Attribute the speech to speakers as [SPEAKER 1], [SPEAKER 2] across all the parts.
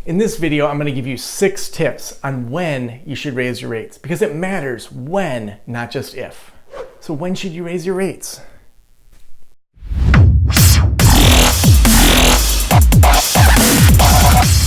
[SPEAKER 1] In this video, I'm going to give you 6 tips on when you should raise your rates, because it matters when, not just if. So when should you raise your rates?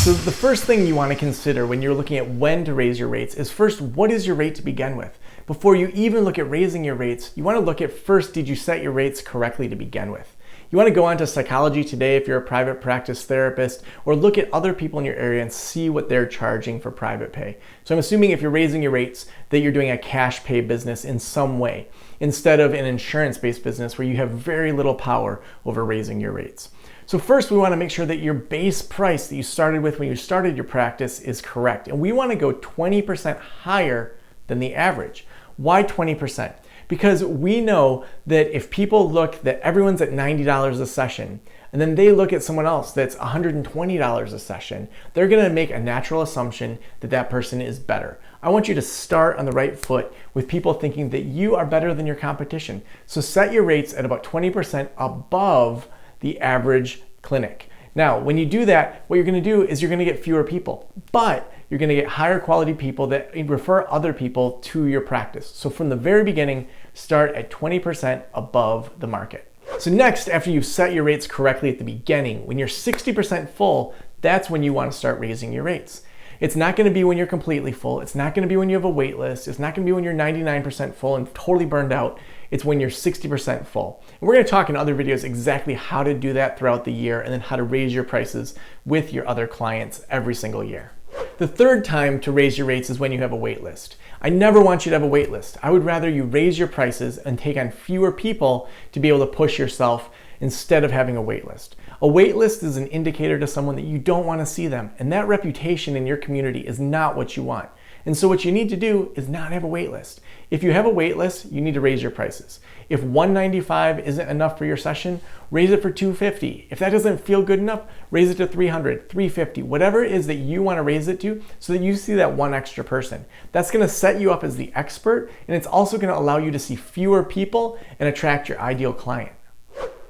[SPEAKER 1] So the first thing you want to consider when you're looking at when to raise your rates is first, what is your rate to begin with? Before you even look at raising your rates, you want to look at first, did you set your rates correctly to begin with? You want to go onto Psychology Today if you're a private practice therapist, or look at other people in your area and see what they're charging for private pay. So I'm assuming if you're raising your rates that you're doing a cash pay business in some way, instead of an insurance-based business where you have very little power over raising your rates. So first, we want to make sure that your base price that you started with when you started your practice is correct. And we want to go 20% higher than the average. Why 20%? Because we know that if people look that everyone's at $90 a session, and then they look at someone else that's $120 a session, they're gonna make a natural assumption that that person is better. I want you to start on the right foot with people thinking that you are better than your competition. So set your rates at about 20% above the average clinic. Now, when you do that, what you're gonna do is you're gonna get fewer people, but you're gonna get higher quality people that refer other people to your practice. So from the very beginning, start at 20% above the market. So next, after you've set your rates correctly at the beginning, when you're 60% full, that's when you wanna start raising your rates. It's not gonna be when you're completely full. It's not gonna be when you have a wait list. It's not gonna be when you're 99% full and totally burned out. It's when you're 60% full. And we're gonna talk in other videos exactly how to do that throughout the year and then how to raise your prices with your other clients every single year. The third time to raise your rates is when you have a wait list. I never want you to have a wait list. I would rather you raise your prices and take on fewer people to be able to push yourself instead of having a wait list. A wait list is an indicator to someone that you don't want to see them, and that reputation in your community is not what you want. And so what you need to do is not have a wait list. If you have a wait list, you need to raise your prices. If $195 isn't enough for your session, raise it for $250. If that doesn't feel good enough, raise it to $300, $350, whatever it is that you want to raise it to so that you see that one extra person. That's going to set you up as the expert, and it's also going to allow you to see fewer people and attract your ideal client.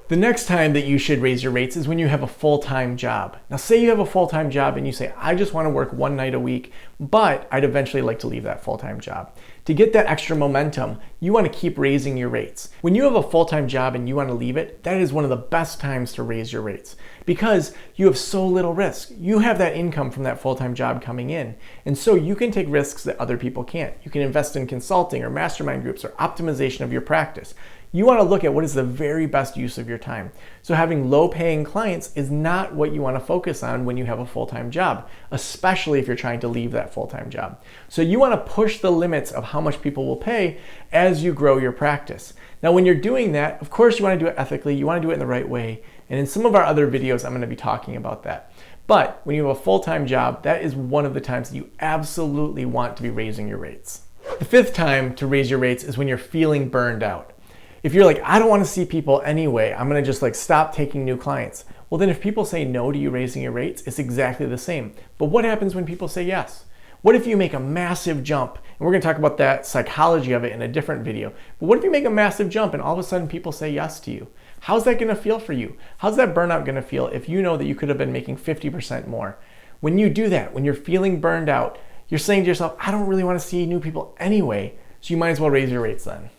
[SPEAKER 1] The next time that you should raise your rates is when you have a full-time job. Now say you have a full-time job and you say, I just want to work one night a week, but I'd eventually like to leave that full-time job. To get that extra momentum, you want to keep raising your rates. When you have a full-time job and you want to leave it, that is one of the best times to raise your rates because you have so little risk. You have that income from that full-time job coming in, and so you can take risks that other people can't. You can invest in consulting or mastermind groups or optimization of your practice. You want to look at what is the very best use of your time. So having low-paying clients is not what you want to focus on when you have a full-time job, especially if you're trying to leave that full-time job. So you want to push the limits of how much people will pay as you grow your practice. Now, when you're doing that, of course, you want to do it ethically. You want to do it in the right way. And in some of our other videos, I'm going to be talking about that. But when you have a full-time job, that is one of the times that you absolutely want to be raising your rates. The fifth time to raise your rates is when you're feeling burned out. If you're like, I don't want to see people anyway, I'm going to just stop taking new clients. Well, then if people say no to you raising your rates, it's exactly the same. But what happens when people say yes? What if you make a massive jump? And we're going to talk about that psychology of it in a different video. But what if you make a massive jump and all of a sudden people say yes to you? How's that going to feel for you? How's that burnout going to feel if you know that you could have been making 50% more? When you do that, when you're feeling burned out, you're saying to yourself, I don't really want to see new people anyway, so you might as well raise your rates then.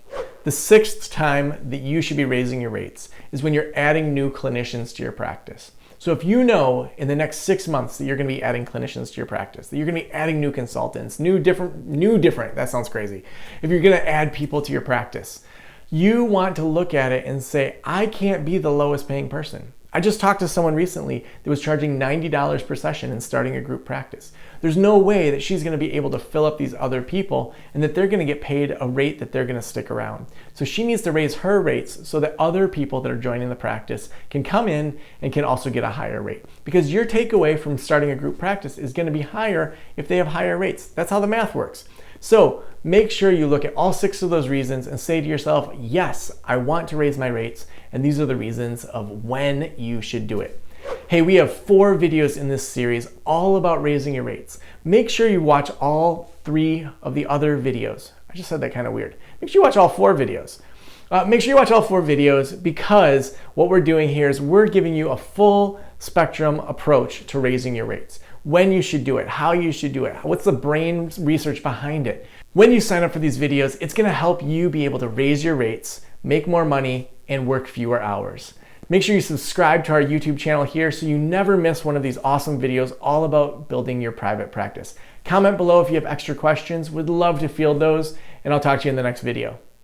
[SPEAKER 1] The sixth time that you should be raising your rates is when you're adding new clinicians to your practice. So if you know in the next 6 months that you're going to be adding clinicians to your practice, that you're going to be adding new consultants, new different, that sounds crazy. If you're going to add people to your practice, you want to look at it and say, I can't be the lowest paying person. I just talked to someone recently that was charging $90 per session and starting a group practice. There's no way that she's going to be able to fill up these other people and that they're going to get paid a rate that they're going to stick around. So she needs to raise her rates so that other people that are joining the practice can come in and can also get a higher rate. Because your takeaway from starting a group practice is going to be higher if they have higher rates. That's how the math works. So make sure you look at all 6 of those reasons and say to yourself, yes, I want to raise my rates, and these are the reasons of when you should do it. Hey, we have 4 videos in this series all about raising your rates. Make sure you watch all 3 of the other videos. I just said that kind of weird. Make sure you watch all 4 videos. Make sure you watch all 4 videos because what we're doing here is we're giving you a full spectrum approach to raising your rates. when you should do it, how you should do it, what's the brain research behind it. When you sign up for these videos, it's gonna help you be able to raise your rates, make more money, and work fewer hours. Make sure you subscribe to our YouTube channel here so you never miss one of these awesome videos all about building your private practice. Comment below if you have extra questions. We'd love to field those, and I'll talk to you in the next video.